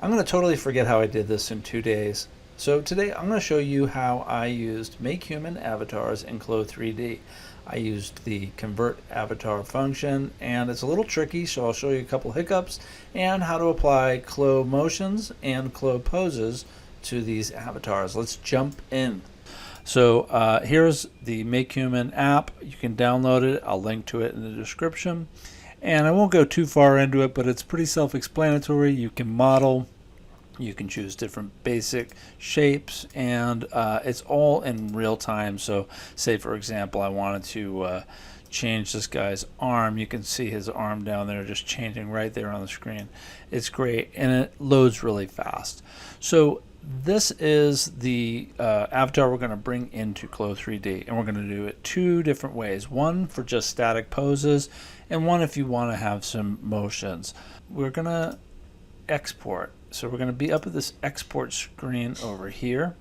I'm going to totally forget how I did this in 2 days. So today I'm going to show you how I used MakeHuman avatars in Clo3D. I used the convert avatar function, and it's a little tricky, so I'll show you a couple hiccups and how to apply Clo motions and Clo poses to these avatars. Let's jump in. So here's the MakeHuman app. You can download it. I'll link to it in the description. And I won't go too far into it, but it's pretty self-explanatory. You can model, you can choose different basic shapes, and it's all in real time. So say, for example, I wanted to change this guy's arm. You can see his arm down there just changing right there on the screen. It's great, and it loads really fast. So this is the avatar we're going to bring into Clo3D, and we're going to do it two different ways. One for just static poses, and one if you want to have some motions. We're going to export. So we're going to be up at this export screen over here.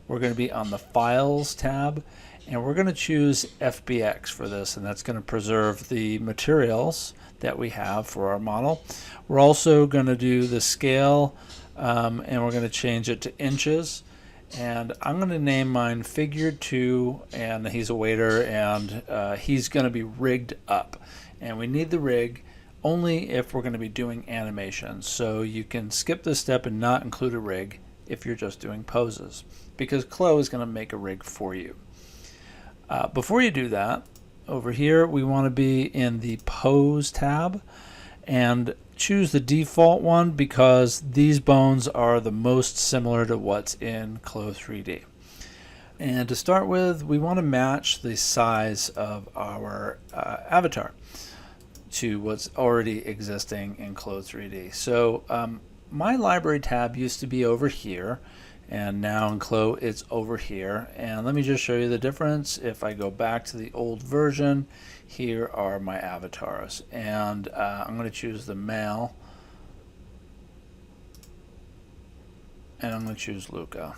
We're going to be on the Files tab, and we're going to choose FBX for this, and that's going to preserve the materials that we have for our model. We're also going to do the scale, and we're going to change it to inches. And I'm going to name mine Figure 2, and he's a waiter, and he's going to be rigged up. And we need the rig only if we're going to be doing animations. So you can skip this step and not include a rig if you're just doing poses, because Clo is going to make a rig for you. Before you do that, over here we want to be in the Pose tab and choose the default one, because these bones are the most similar to what's in Clo3D. And to start with, we want to match the size of our avatar to what's already existing in Clo3D. So my library tab used to be over here, and now in Clo it's over here. And let me just show you the difference. If I go back to the old version, here are my avatars, and I'm going to choose the male, and I'm going to choose Luca.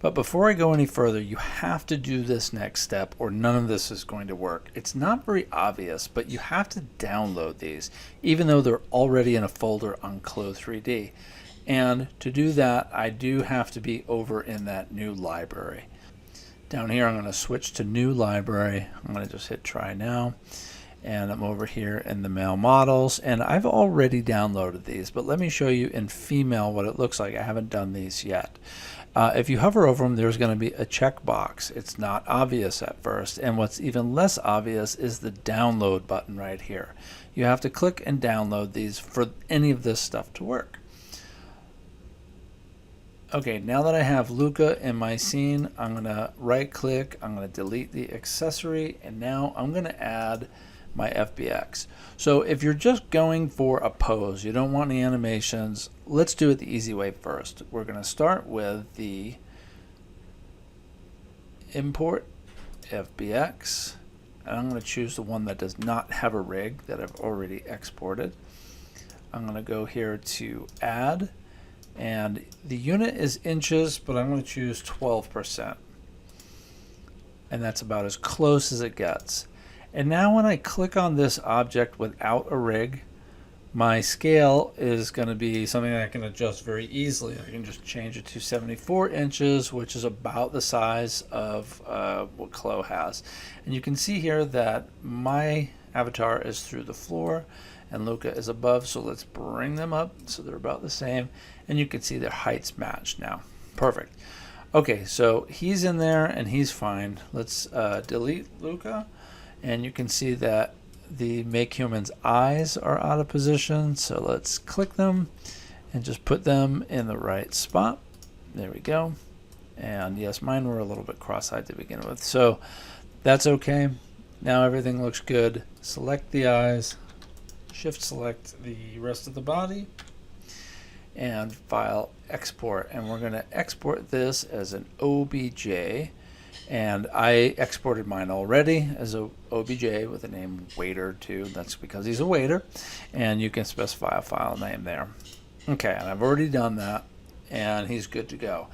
But before I go any further, you have to do this next step or none of this is going to work. It's not very obvious, but you have to download these, even though they're already in a folder on Clo3D. And to do that, I do have to be over in that new library. Down here, I'm going to switch to new library. I'm going to just hit try now. And I'm over here in the male models, and I've already downloaded these, but let me show you in female what it looks like. I haven't done these yet. If you hover over them, there's going to be a checkbox. It's not obvious at first, and what's even less obvious is the download button right here. You have to click and download these for any of this stuff to work. Okay, now that I have Luca in my scene, I'm going to right click, I'm going to delete the accessory, and now I'm going to add my FBX. So if you're just going for a pose, you don't want any animations, let's do it the easy way first. We're going to start with the import FBX, and I'm going to choose the one that does not have a rig that I've already exported. I'm going to go here to add, and the unit is inches, but I'm going to choose 12%, and that's about as close as it gets. And now when I click on this object without a rig, my scale is going to be something I can adjust very easily. I can just change it to 74 inches, which is about the size of what Clo has. And you can see here that my avatar is through the floor and Luca is above, so let's bring them up so they're about the same. And you can see their heights match now. Perfect. Okay, so he's in there and he's fine. Let's delete Luca. And you can see that the MakeHuman's eyes are out of position. So let's click them and just put them in the right spot. There we go. And yes, mine were a little bit cross-eyed to begin with. So that's okay. Now everything looks good. Select the eyes, shift select the rest of the body, and file export. And we're going to export this as an OBJ. And I exported mine already as a OBJ with the name waiter too. That's because he's a waiter, and you can specify a file name there. Okay, and I've already done that, and he's good to go.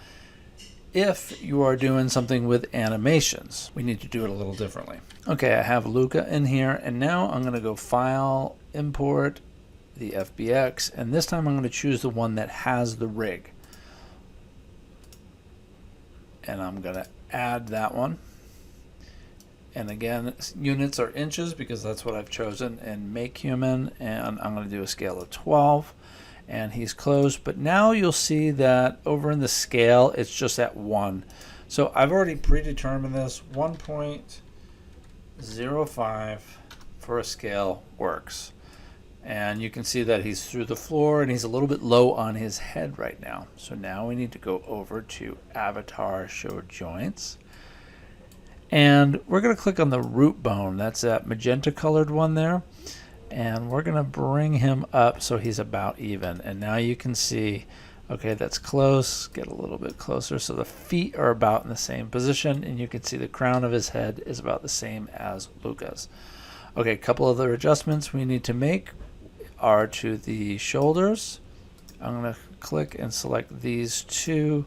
If you are doing something with animations, we need to do it a little differently. Okay, I have Luca in here, and now I'm going to go File, Import, the FBX, and this time I'm going to choose the one that has the rig. And I'm going to add that one. And again, units are inches because that's what I've chosen in MakeHuman, and I'm going to do a scale of 12. And he's close, but now you'll see that over in the scale it's just at 1. So I've already predetermined this. 1.05 for a scale works. And you can see that he's through the floor and he's a little bit low on his head right now. So now we need to go over to Avatar Show Joints. And we're going to click on the root bone. That's that magenta colored one there. And we're going to bring him up so he's about even. And now you can see, okay, that's close. Get a little bit closer. So the feet are about in the same position, and you can see the crown of his head is about the same as Luca's. Okay, a couple other adjustments we need to make are to the shoulders. I'm going to click and select these two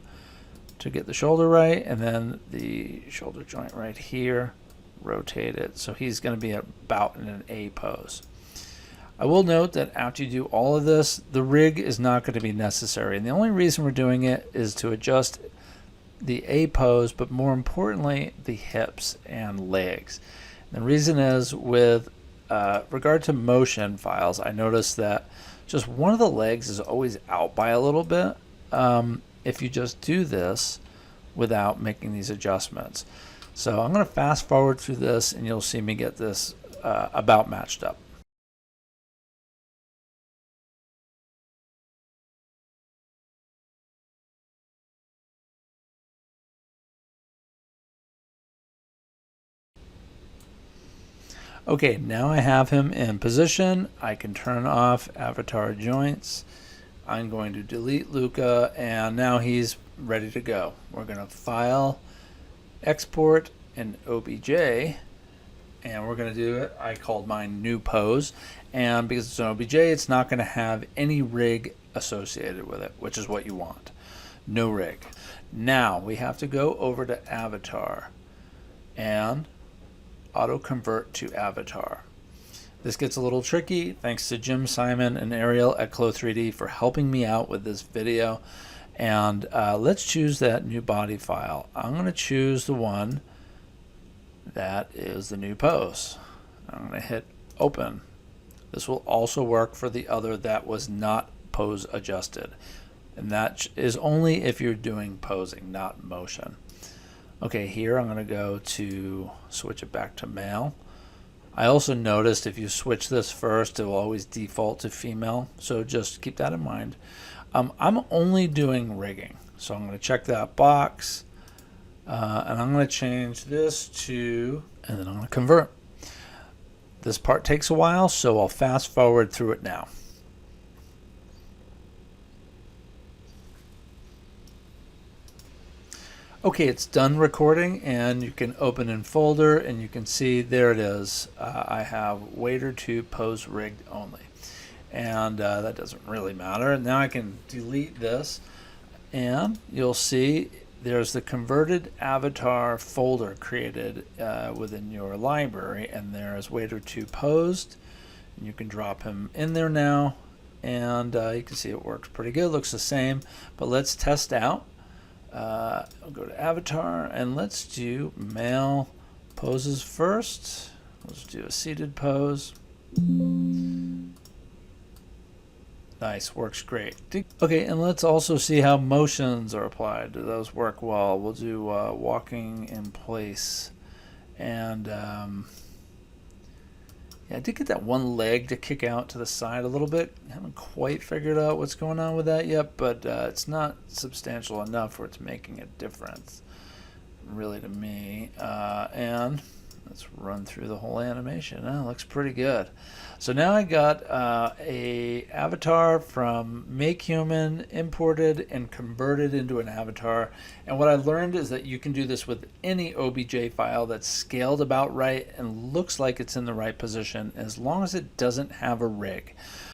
to get the shoulder right, and then the shoulder joint right here, rotate it. So he's going to be about in an A pose. I will note that after you do all of this, the rig is not going to be necessary. And the only reason we're doing it is to adjust the A pose, but more importantly, the hips and legs. And the reason is with regard to motion files, I noticed that just one of the legs is always out by a little bit if you just do this without making these adjustments. So I'm going to fast forward through this and you'll see me get this about matched up. Okay, now I have him in position. I can turn off avatar joints. I'm going to delete Luca, and now he's ready to go. We're going to file, export in OBJ, and we're going to do it. I called mine new pose, and because it's an OBJ, it's not going to have any rig associated with it, which is what you want. No rig. Now we have to go over to avatar and auto convert to avatar. This gets a little tricky. Thanks to Jim, Simon, and Ariel at Clo3D for helping me out with this video. And let's choose that new body file. I'm going to choose the one that is the new pose. I'm going to hit open. This will also work for the other that was not pose adjusted. And that is only if you're doing posing, not motion. Okay, here I'm going to go to switch it back to male. I also noticed if you switch this first, it will always default to female. So just keep that in mind. I'm only doing rigging. So I'm going to check that box. And I'm going to change this to, and then I'm going to convert. This part takes a while, so I'll fast forward through it now. Okay, it's done recording, and you can open in folder and you can see there it is. I have waiter to pose rigged only, and that doesn't really matter. Now I can delete this and you'll see there's the converted avatar folder created within your library, and there's waiter to posed, and you can drop him in there now, and you can see it works pretty good. Looks the same, but let's test out. I'll go to avatar and let's do male poses first. Let's do a seated pose. Nice, works great. Okay, and let's also see how motions are applied. Do those work well? We'll do walking in place. And yeah, I did get that one leg to kick out to the side a little bit. I haven't quite figured out what's going on with that yet, but it's not substantial enough where it's making a difference, really, to me. And let's run through the whole animation. Oh, looks pretty good. So now I got a avatar from MakeHuman imported and converted into an avatar. And what I learned is that you can do this with any OBJ file that's scaled about right and looks like it's in the right position, as long as it doesn't have a rig.